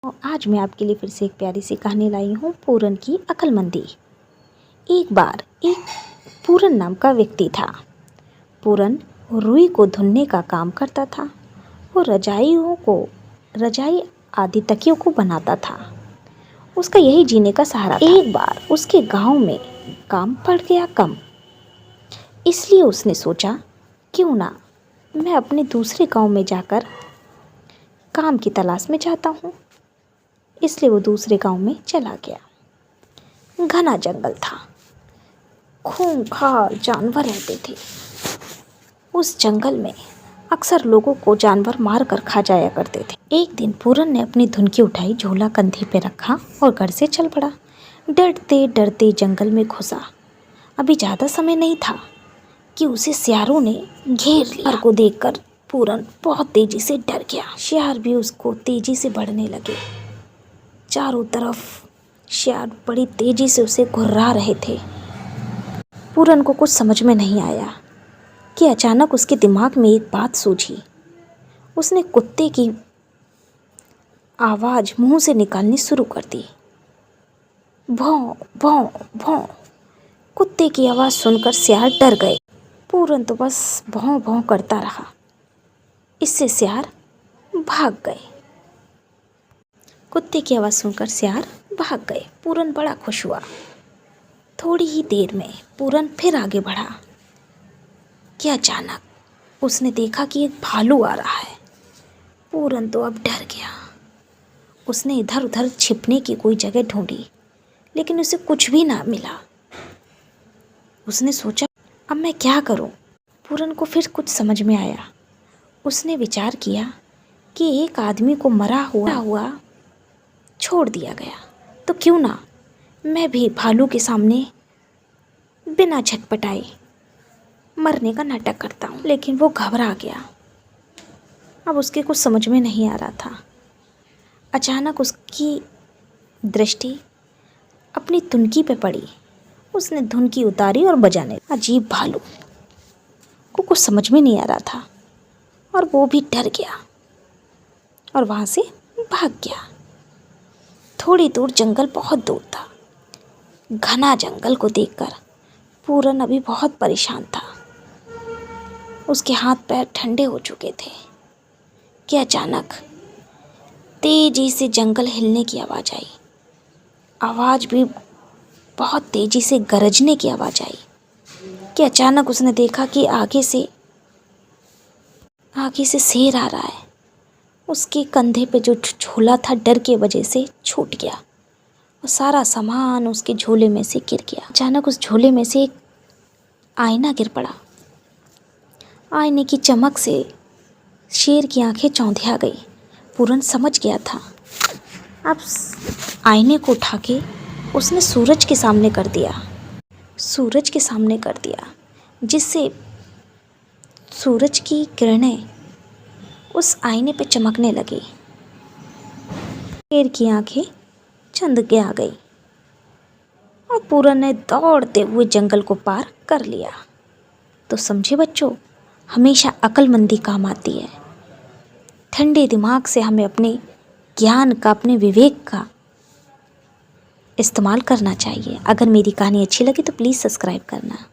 और आज मैं आपके लिए फिर से एक प्यारी सी कहानी लाई हूँ, पूरन की अक्लमंदी। एक बार एक पूरन नाम का व्यक्ति था। पूरन रुई को धुनने का काम करता था। वो रजाई आदि तकियों को बनाता था। उसका यही जीने का सहारा था। एक बार उसके गांव में काम पड़ गया कम, इसलिए उसने सोचा क्यों ना मैं अपने दूसरे गांव में जाकर काम की तलाश में जाता हूँ। इसलिए वो दूसरे गांव में चला गया। घना जंगल था, खूंखार जानवर रहते थे। उस जंगल में अक्सर लोगों को जानवर मार कर खा जाया करते थे। एक दिन पूरन ने अपनी धुनकी उठाई, झोला कंधे पे रखा और घर से चल पड़ा। डरते डरते जंगल में घुसा। अभी ज़्यादा समय नहीं था कि उसे सियारों ने घेर लिया। सियार को देखकर पूरन बहुत तेजी से डर गया। सियार भी उसको तेजी से बढ़ने लगे। चारों तरफ सियार बड़ी तेजी से उसे घुर्रा रहे थे। पूरन को कुछ समझ में नहीं आया कि अचानक उसके दिमाग में एक बात सूझी। उसने कुत्ते की आवाज़ मुंह से निकालनी शुरू कर दी। भौं भौं भौं। कुत्ते की आवाज़ सुनकर सियार डर गए। पूरन तो बस भौं भौं करता रहा। इससे सियार भाग गए। कुत्ते की आवाज़ सुनकर सियार भाग गए। पूरन बड़ा खुश हुआ। थोड़ी ही देर में पूरन फिर आगे बढ़ा कि अचानक उसने देखा कि एक भालू आ रहा है। पूरन तो अब डर गया। उसने इधर उधर छिपने की कोई जगह ढूंढी, लेकिन उसे कुछ भी ना मिला। उसने सोचा अब मैं क्या करूं? पूरन को फिर कुछ समझ में आया। उसने विचार किया कि एक आदमी को मरा हुआ छोड़ दिया गया, तो क्यों ना मैं भी भालू के सामने बिना झटपटाए मरने का नाटक करता हूँ। लेकिन वो घबरा गया। अब उसके कुछ समझ में नहीं आ रहा था। अचानक उसकी दृष्टि अपनी धुनकी पे पड़ी। उसने धुनकी उतारी और बजाने। अजीब भालू को कुछ समझ में नहीं आ रहा था और वो भी डर गया और वहाँ से भाग गया। थोड़ी दूर जंगल बहुत दूर था। घना जंगल को देखकर पूरन अभी बहुत परेशान था। उसके हाथ पैर ठंडे हो चुके थे कि अचानक तेजी से जंगल हिलने की आवाज़ आई। आवाज़ भी बहुत तेजी से गरजने की आवाज़ आई कि अचानक उसने देखा कि आगे से शेर आ रहा है। उसके कंधे पे जो झोला था डर के वजह से छूट गया और सारा सामान उसके झोले में से गिर गया। अचानक उस झोले में से एक आईना गिर पड़ा। आईने की चमक से शेर की आंखें चौंधिया गई। पूरन समझ गया था। अब आईने को उठा के उसने सूरज के सामने कर दिया, जिससे सूरज की किरणें उस आईने पे चमकने लगी। शेर की आंखें चंद के आ गई और पूरन ने दौड़ते हुए जंगल को पार कर लिया। तो समझे बच्चों, हमेशा अक्लमंदी काम आती है। ठंडे दिमाग से हमें अपने ज्ञान का, अपने विवेक का इस्तेमाल करना चाहिए। अगर मेरी कहानी अच्छी लगी तो प्लीज़ सब्सक्राइब करना।